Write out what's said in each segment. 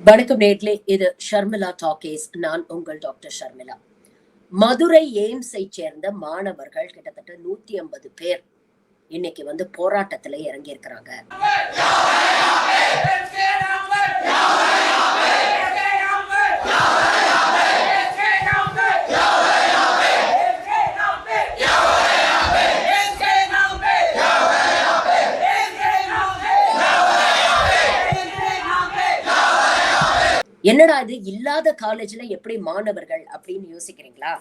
வணக்கம் நேர்களே, இது ஷர்மிளா டாக்கீஸ். நான் உங்கள் டாக்டர் ஷர்மிளா. மதுரை எய்ம்ஸை சேர்ந்த மாணவர்கள் கிட்டத்தட்ட 150 பேர் இன்னைக்கு போராட்டத்துல இறங்கி இருக்கிறாங்க. என்னடா இது, இல்லாத காலேஜ்ல எப்படி மாணவர்கள் அப்படின்னு யோசிக்கிறீங்களா?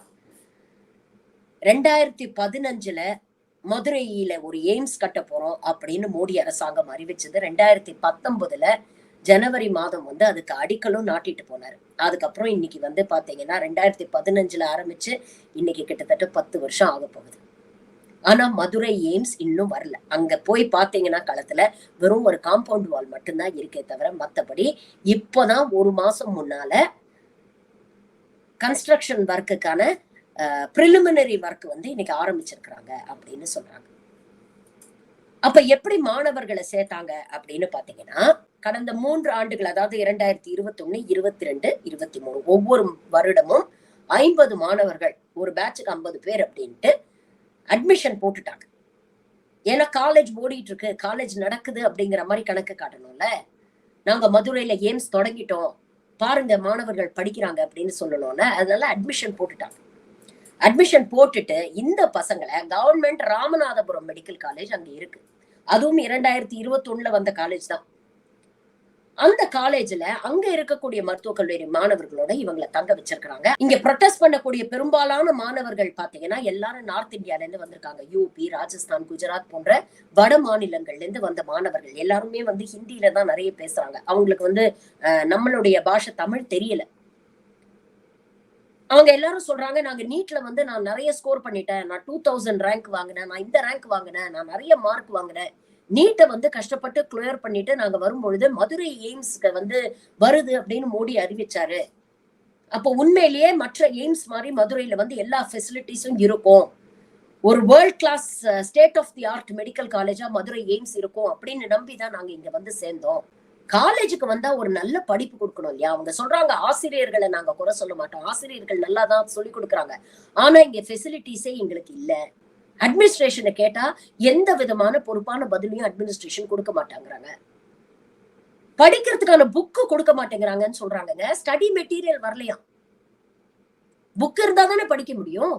2015 மதுரையில ஒரு எய்ம்ஸ் கட்ட போறோம் அப்படின்னு மோடி அரசாங்கம் அறிவிச்சது. 2019 ஜனவரி மாதம் அதுக்கு அடிக்கலும் நாட்டிட்டு போனாரு. அதுக்கப்புறம் இன்னைக்கு பாத்தீங்கன்னா 2015 ஆரம்பிச்சு இன்னைக்கு கிட்டத்தட்ட 10 வருஷம் ஆக போகுது. ஆனா மதுரை எய்ம்ஸ் இன்னும் வரல. அங்க போய் பாத்தீங்கன்னா களத்துல வெறும் ஒரு காம்பவுண்ட் வால் மட்டும்தான் இருக்கே தவிர மத்தபடி இப்பதான் ஒரு மாசம் முன்னால கன்ஸ்ட்ரக்ஷன் ஒர்க்குக்கான பிரிலிமினரி ஒர்க் இன்னைக்கு ஆரம்பிச்சிருக்கிறாங்க அப்படின்னு சொல்றாங்க. அப்ப எப்படி மாணவர்களை சேர்த்தாங்க அப்படின்னு பாத்தீங்கன்னா, கடந்த 3 ஆண்டுகள், அதாவது 2021, 22, 23 ஒவ்வொரு வருடமும் 50 மாணவர்கள், ஒரு பேட்சுக்கு 50 பேர் அப்படின்ட்டு அட்மிஷன் போட்டுட்டாங்க. ஏன்னா காலேஜ் ஓடிட்டு இருக்கு, காலேஜ் நடக்குது அப்படிங்கிற மாதிரி கணக்கு காட்டணும்ல. நாங்க மதுரையில எய்ம்ஸ் தொடங்கிட்டோம், பாருங்க மாணவர்கள் படிக்கிறாங்க அப்படின்னு சொல்லணும்ல. அதனால அட்மிஷன் போட்டுட்டாங்க. அட்மிஷன் போட்டுட்டு இந்த பசங்களை கவர்மெண்ட் ராமநாதபுரம் மெடிக்கல் காலேஜ் அங்க இருக்கு, அதுவும் 2021 வந்த காலேஜ் தான். அந்த காலேஜ்ல அங்க இருக்கக்கூடிய மருத்துவக் கல்லூரி மாணவர்களோட இவங்களை தங்க வச்சிருக்காங்க. இங்க ப்ரொடெஸ்ட் பண்ணக்கூடிய பெரும்பாலான மாணவர்கள் பாத்தீங்கன்னா எல்லாரும் நார்த் இந்தியால இருந்து வந்திருக்காங்க. யூபி, ராஜஸ்தான், குஜராத் போன்ற வட மாநிலங்கள்ல இருந்து வந்த மாணவர்கள் எல்லாருமே ஹிந்தியில தான் நிறைய பேசுறாங்க. அவங்களுக்கு நம்மளுடைய பாஷை தமிழ் தெரியல. அவங்க எல்லாரும் சொல்றாங்க, நாங்க நீட்ல நான் நிறைய ஸ்கோர் பண்ணிட்டேன், நான் 2000 ரேங்க் வாங்கினேன், நான் இந்த ரேங்க் வாங்கினேன், நான் நிறைய மார்க் வாங்கினேன். நீட்டை கஷ்டப்பட்டு கிளியர் பண்ணிட்டு நாங்க வரும்பொழுது மதுரை எய்ம்ஸ்க்கு வருது அப்படின்னு மோடி அறிவிச்சாரு. அப்போ உண்மையிலேயே மற்ற எய்ம்ஸ் மாதிரி மதுரையில எல்லா ஃபெசிலிட்டிஸும் இருக்கும், ஒரு world class state of the art medical காலேஜா மதுரை எய்ம்ஸ் இருக்கும் அப்படின்னு நம்பிதான் நாங்க இங்க சேர்ந்தோம். காலேஜுக்கு வந்தா ஒரு நல்ல படிப்பு கொடுக்கணும் இல்லையா? அவங்க சொல்றாங்க, ஆசிரியர்களை நாங்க குறை சொல்ல மாட்டோம், ஆசிரியர்கள் நல்லா தான் சொல்லி கொடுக்குறாங்க, ஆனா இங்க ஃபெசிலிட்டிஸே எங்களுக்கு இல்ல. அட்மினிஸ்ட்ரேஷனை கேட்டா எந்த விதமான பொறுப்பான பதிலையும் அட்மினிஸ்ட்ரேஷன் கொடுக்க மாட்டாங்கிறாங்க. படிக்கிறதுக்கான புக்கு கொடுக்க மாட்டேங்கிறாங்கன்னு சொல்றாங்க. Study material வரலையாம். புக் இருந்தா தானே படிக்க முடியும்.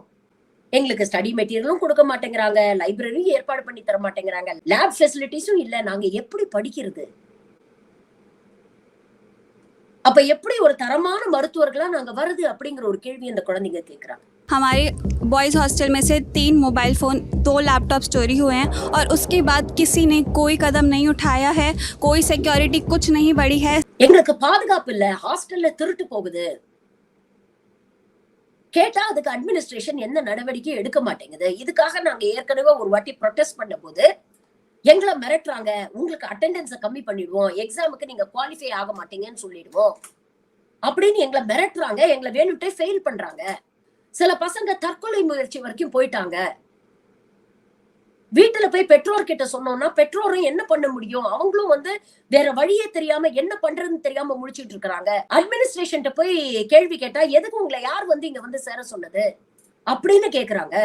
எங்களுக்கு ஸ்டடி மெட்டீரியலும் கொடுக்க மாட்டேங்கிறாங்க, லைப்ரரியும் ஏற்பாடு பண்ணி தர மாட்டேங்கிறாங்க, லேப் ஃபெசிலிட்டிஸும் இல்ல. நாங்க எப்படி படிக்கிறது? அப்ப எப்படி ஒரு தரமான மருத்துவர்களா நாங்க வருது அப்படிங்கிற ஒரு கேள்வி அந்த குழந்தைங்க கேக்குறாங்க. हमारे बॉयज़ हॉस्टल में से 3 मोबाइल फ़ोन, 2 लैपटॉप चोरी हुए हैं और उसके बाद किसी ने कोई कदम नहीं उठाया है, कोई सिक्योरिटी कुछ नहीं बढ़ी है. எங்களுக்கு பாதுகாப்பு இல்ல, ஹாஸ்டல்ல திருட்டு போகுது. கேட்டா அதுக்கு அட்மினிஸ்ட்ரேஷன் எந்த நடவடிக்கை எடுக்க மாட்டேங்குது. இதுக்காக நாங்க ஏற்கனவே ஒரு வாட்டி ப்ரொடெஸ்ட் பண்ண போது எங்களை மிரட்டுறாங்க, உங்களுக்கு அட்டெண்டன்ஸை கம்மி பண்ணிடுவோம், எக்ஸாமுக்கு நீங்க குவாலிஃபை ஆக மாட்டீங்கன்னு சொல்லிடுவோம் அப்படின்னு எங்களை மிரட்டுறாங்க. எங்களை வேணுட்டே ஃபெயில் பண்றாங்க. சில பசங்க தற்கொலை முயற்சி வரைக்கும் போயிட்டாங்க. வீட்டுல போய் பெற்றோர்கிட்ட சொன்னோம்னா பெற்றோரும் என்ன பண்ண முடியும்? அவங்களும் வேற வழியே தெரியாம என்ன பண்றதுன்னு தெரியாம முழிச்சிட்டு இருக்காங்க. அட்மினிஸ்ட்ரேஷன் போய் கேள்வி கேட்டா, எதுக்கு உங்களை யார் இங்க சேர சொன்னது அப்படின்னு கேக்குறாங்க.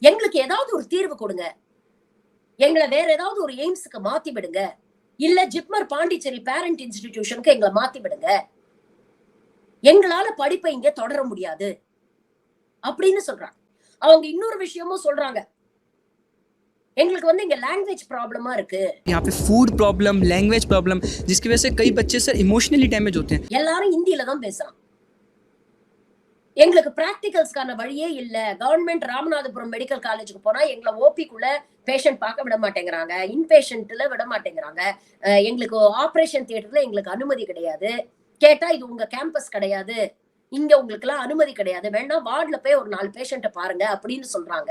எங்களுக்கு ஏதாவது ஒரு தீர்வு கொடுங்க, எங்களை வேற ஏதாவது ஒரு எய்ம்ஸ்க்கு மாத்தி விடுங்க, இல்ல ஜிப்மர் பாண்டிச்சேரி பேரண்ட் இன்ஸ்டிடியூஷனுக்கு எங்களை மாத்தி விடுங்க, எங்களால படிப்பை இங்க தொடர முடியாது அப்படின்னு சொல்றாங்க. அவங்க இன்னொரு விஷயமும் சொல்றாங்க, எங்களுக்கு இங்க லாங்குவேஜ் ப்ராப்ளமா இருக்கு. यहाँ पे फूड प्रॉब्लम, लैंग्वेज प्रॉब्लम, जिसकी वजह से कई बच्चे सर इमोशनली डैमेज होते हैं. எல்லாரும் ஹிந்தியில தான் பேசுறாங்க. எங்களுக்கு பிராக்டிகல்ஸ்க்கான வழியே இல்ல. கவர்மெண்ட் ராமநாதபுரம் மெடிக்கல் காலேஜுக்கு போனா எங்களை ஓபிக்குள்ள பேஷண்ட் பார்க்க விட மாட்டேங்கிறாங்க, இன்பேஷண்ட்ல விட மாட்டேங்கிறாங்க. எங்களுக்கு ஆபரேஷன் தியேட்டர்ல எங்களுக்கு அனுமதி கிடையாது. கேட்டா இது உங்க கேம்பஸ் கிடையாது, இங்க உங்களுக்கு எல்லாம் அனுமதி கிடையாது, வேணா வார்டுல போய் ஒரு 4 பேஷண்ட்டை பாருங்க அப்படின்னு சொல்றாங்க.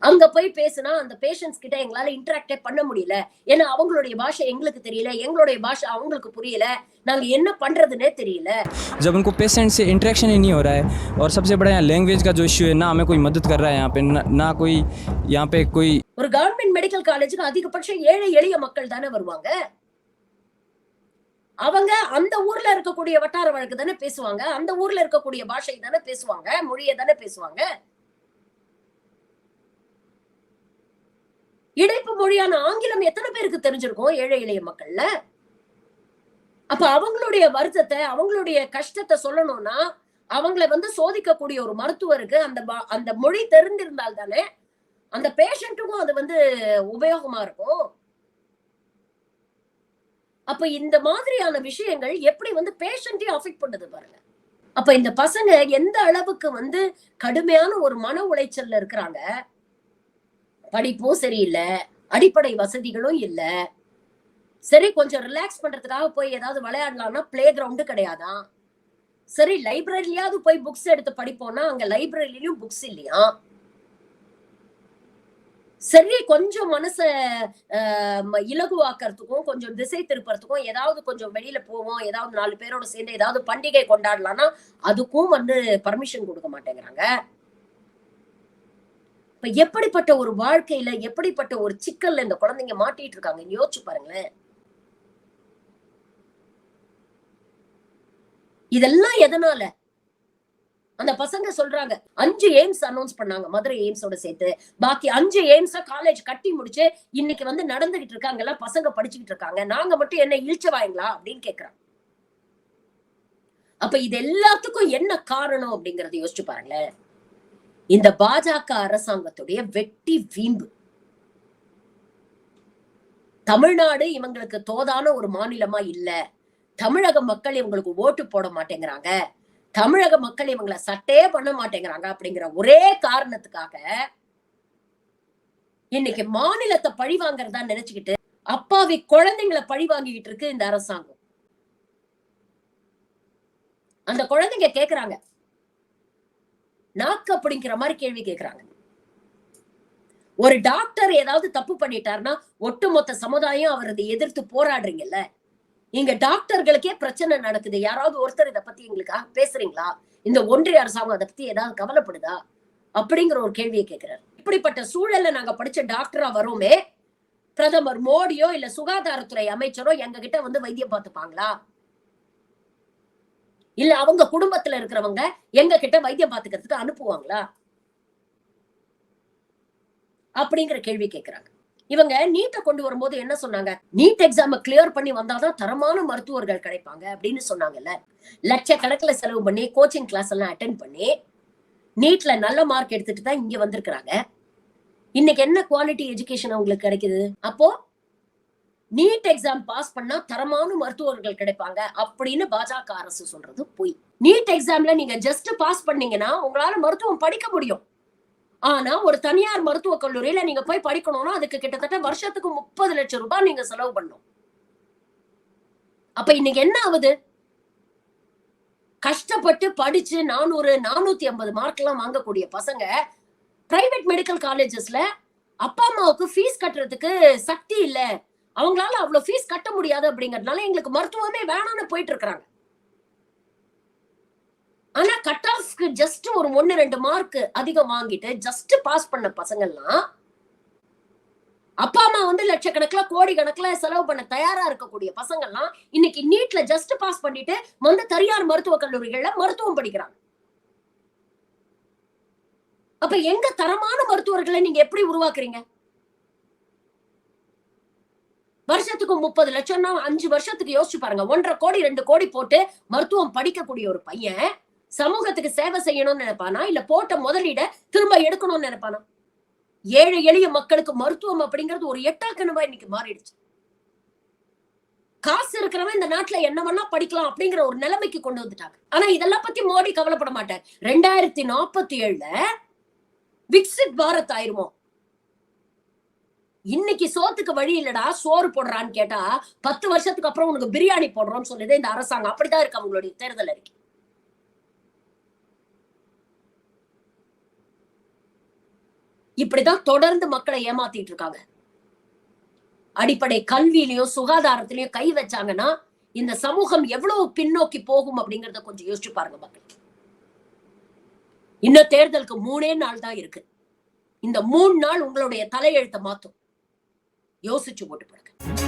அங்க போய் பேசினா அந்த பேஷண்ட்ஸ் கிட்ட எங்களால இன்டராக்டே பண்ண முடியல. ஏன்னா அவங்களுடைய பாஷை எங்களுக்கு தெரியல, எங்களுடைய பாஷை அவங்களுக்கு புரியல, நாங்க என்ன பண்றதுன்னே தெரியல. जब उनको पेशेंट से इंटरेक्शन ही नहीं हो रहा है और सबसे बड़ा यहाँ लैंग्वेज का जो इश्यू है, ना हमें कोई मदद कर रहा है यहाँ पे, ना कोई यहाँ पे कोई. ஒரு கவர்மெண்ட் மெடிக்கல் காலேஜுக்கு அதிகபட்சம் ஏழை எளிய மக்கள் தானே வருவாங்க. அவங்க அந்த ஊர்ல இருக்கக்கூடிய வட்டார வழக்கு தானே பேசுவாங்க, அந்த ஊர்ல இருக்கக்கூடிய பாஷை தானே பேசுவாங்க, மொழியை தானே பேசுவாங்க. இடைப்பு மொழியான ஆங்கிலம் எத்தனை பேருக்கு தெரிஞ்சிருக்கும் ஏழை எளிய மக்கள்ல? அப்ப அவங்களுடைய வருத்தத்தை, அவங்களுடைய கஷ்டத்தை சொல்லணும்னா அவங்கள சோதிக்கக்கூடிய ஒரு மருத்துவருக்கு அந்த மொழி தெரிந்திருந்தால் தானே அந்த பேஷண்ட்டுக்கும் அது உபயோகமா இருக்கும். அப்ப இந்த மாதிரியான விஷயங்கள் எப்படி பேஷண்ட்டையும் அஃபெக்ட் பண்ணுது பாருங்க. அப்ப இந்த பசங்க எந்த அளவுக்கு கடுமையான ஒரு மன உளைச்சல்ல இருக்கிறாங்க. படிப்பும் சரியில்லை, அடிப்படை வசதிகளும் இல்ல. சரி, கொஞ்சம் ரிலாக்ஸ் பண்றதுக்காக போய் ஏதாவது விளையாடலாம்னா பிளே கிரவுண்டு கிடையாதான். சரி, லைப்ரரியாவது போய் புக்ஸ் எடுத்து படிப்போம்னா அங்க லைப்ரரியிலும் புக்ஸ் இல்லையா. சரி, கொஞ்சம் மனச இலகுவாக்குறதுக்கும் கொஞ்சம் திசை திருப்பறதுக்கும் ஏதாவது கொஞ்சம் வெளியில போவோம், ஏதாவது 4 பேரோட சேர்ந்து ஏதாவது பண்டிகை கொண்டாடலாம்னா அதுக்கும் பர்மிஷன் கொடுக்க மாட்டேங்கிறாங்க. இப்ப எப்படிப்பட்ட ஒரு வாழ்க்கையில, எப்படிப்பட்ட ஒரு சிக்கல்ல இந்த குழந்தைங்க மாட்டிட்டு இருக்காங்க யோசிச்சு பாருங்களேன். இதெல்லாம் எதனால? அந்த பசங்க சொல்றாங்க 5 எய்ம்ஸ் அனௌன்ஸ் பண்ணாங்க, மதுரை எய்ம்ஸோட சேர்த்து. பாக்கி 5 எய்ம்ஸ் காலேஜ் கட்டி முடிச்சு இன்னைக்கு நடந்துகிட்டு இருக்காங்க, எல்லாம் பசங்க படிச்சுக்கிட்டு இருக்காங்க. நாங்க மட்டும் என்ன இழிச்சவாங்களா அப்படின்னு கேக்குறாங்க. அப்ப இது எல்லாத்துக்கும் என்ன காரணம் அப்படிங்கறத யோசிச்சு பாருங்களேன். இந்த பாஜக அரசாங்கத்துடைய வெட்டி வீம்பு. தமிழ்நாடு இவங்களுக்கு தோதான ஒரு மாநிலமா இல்ல. தமிழக மக்கள் இவங்களுக்கு ஓட்டு போட மாட்டேங்கிறாங்க, தமிழக மக்கள் இவங்களை சட்டே பண்ண மாட்டேங்கிறாங்க அப்படிங்கிற ஒரே காரணத்துக்காக இன்னைக்கு மாநிலத்தை பழி வாங்கறதா நினைச்சுக்கிட்டு அப்பாவி குழந்தைங்களை பழி வாங்கிக்கிட்டு இருக்கு இந்த அரசாங்கம். அந்த குழந்தைங்க கேக்குறாங்க, நாக்கு அப்படிங்கிற மாதிரி கேள்வி கேக்குறாங்க. ஒரு டாக்டர் ஏதாவது தப்பு பண்ணிட்டாருன்னா ஒட்டுமொத்த சமுதாயம் அவரது எதிர்த்து போராடுறீங்கல்ல. இங்க டாக்டர்களுக்கே பிரச்சனை நடக்குது, யாராவது ஒருத்தர் இதை பத்தி எங்களுக்காக பேசுறீங்களா? இந்த ஒன்றிய அரசாங்கம் அதை பத்தி ஏதாவது கவலைப்படுதா அப்படிங்கிற ஒரு கேள்வியை கேட்கிறார். இப்படிப்பட்ட சூழல்ல நாங்க படிச்ச டாக்டரா வரோமே, பிரதமர் மோடியோ இல்ல சுகாதாரத்துறை அமைச்சரோ எங்க கிட்ட வைத்தியம் பார்த்துப்பாங்களா? இல்ல அவங்க குடும்பத்துல இருக்கிறவங்க எங்க கிட்ட வைத்தியம் பார்த்துக்கிறதுக்கு அனுப்புவாங்களா அப்படிங்கிற கேள்வி கேட்கிறாங்க. இவங்க நீட்டை கொண்டு வரும்போது என்ன சொன்னாங்க? நீட் எக்ஸாம கிளியர் பண்ணி வந்தாதான் தரமான மருத்துவர்கள் கிடைப்பாங்க அப்படின்னு சொன்னாங்கல்ல. லட்சக்கணக்கில் செலவு பண்ணி கோச்சிங் கிளாஸ் எல்லாம் அட்டென்ட் பண்ணி நீட்ல நல்ல மார்க் எடுத்துட்டு தான் இங்க வந்திருக்கிறாங்க. இன்னைக்கு என்ன குவாலிட்டி எஜுகேஷன் அவங்களுக்கு கிடைக்குது? அப்போ நீட் எக்ஸாம் பாஸ் பண்ணா தரமான மருத்துவர்கள் கிடைப்பாங்க அப்படின்னு பாஜக அரசு சொல்றது பொய். நீட் எக்ஸாம்ல நீங்க ஜஸ்ட் பாஸ் பண்ணீங்கன்னா உங்களால மருத்துவம் படிக்க முடியும். ஆனா ஒரு தனியார் மருத்துவக் கல்லூரியில நீங்க போய் படிக்கணும்னா அதுக்கு கிட்டத்தட்ட வருஷத்துக்கு 30 லட்சம் ரூபாய் நீங்க செலவு பண்ணணும். அப்ப இன்னைக்கு என்ன ஆகுது? கஷ்டப்பட்டு படிச்சு 400, 450 மார்க் எல்லாம் வாங்கக்கூடிய பசங்க பிரைவேட் மெடிக்கல் காலேஜஸ்ல அப்பா அம்மாவுக்கு ஃபீஸ் கட்டுறதுக்கு சக்தி இல்ல, அவங்களால அவ்வளவு ஃபீஸ் கட்ட முடியாது அப்படிங்கறதுனால எங்களுக்கு மருத்துவமே வேணாம்னு போயிட்டு இருக்காங்க. ஆனா கட் ஆஃப்க்கு ஜஸ்ட் ஒரு 1-2 மார்க் அதிகம் வாங்கிட்டு ஜஸ்ட் பாஸ் பண்ண பசங்க எல்லாம் அப்பா அம்மா லட்சக்கணக்கில் கோடி கணக்குல செலவு பண்ண தயாரா இருக்கக்கூடிய பசங்க எல்லாம் இன்னைக்கு நீட்ல ஜஸ்ட் பாஸ் பண்ணிட்டு தனியார் மருத்துவக் கல்லூரிகள்ல மருத்துவம் படிக்கிறாங்க. அப்ப எங்க தரமான மருத்துவர்களை நீங்க எப்படி உருவாக்குறீங்க? வருஷத்துக்கு 30 லட்சம்னா 5 வருஷத்துக்கு யோசிச்சு பாருங்க. 1.5 கோடி 2 கோடி போட்டு மருத்துவம் படிக்கக்கூடிய ஒரு பையன் சமூகத்துக்கு சேவை செய்யணும்னு நினைப்பானா, இல்ல போட்ட முதலீட திரும்ப எடுக்கணும்னு நினைப்பானா? ஏழை எளிய மக்களுக்கு மருத்துவம் அப்படிங்கிறது ஒரு எட்டாக்கனவா இன்னைக்கு மாறிடுச்சு. காசு இருக்கிறவன் இந்த நாட்டுல என்ன வேணா படிக்கலாம் அப்படிங்கிற ஒரு நிலைமைக்கு கொண்டு வந்துட்டாங்க. ஆனா இதெல்லாம் பத்தி மோடி கவலைப்பட மாட்டார். 2047ல விக்சித் பாரத் ஆயிருமோ. இன்னைக்கு சோத்துக்கு வழி இல்லடா, சோறு போடுறான்னு கேட்டா 10 வருஷத்துக்கு அப்புறம் உனக்கு பிரியாணி போடுறோம்னு சொல்லுது இந்த அரசாங்கம். அப்படிதான் இருக்கு அவங்களுடைய தேர்தல் அறிக்கை. இப்படிதான் தொடர்ந்து மக்களை ஏமாத்திட்டு இருக்காங்க. அடிப்படை கல்வியிலயும் சுகாதாரத்திலயும் கை வச்சாங்கன்னா இந்த சமூகம் எவ்வளவு பின்னோக்கி போகும் அப்படிங்கறத கொஞ்சம் யோசிச்சு பாருங்க மக்கள். இன்னும் தேர்தலுக்கு 3 நாள் தான் இருக்கு. இந்த 3 நாள் உங்களுடைய தலையெழுத்தை மாத்தும். யோசிச்சு போட்டு பாருங்க.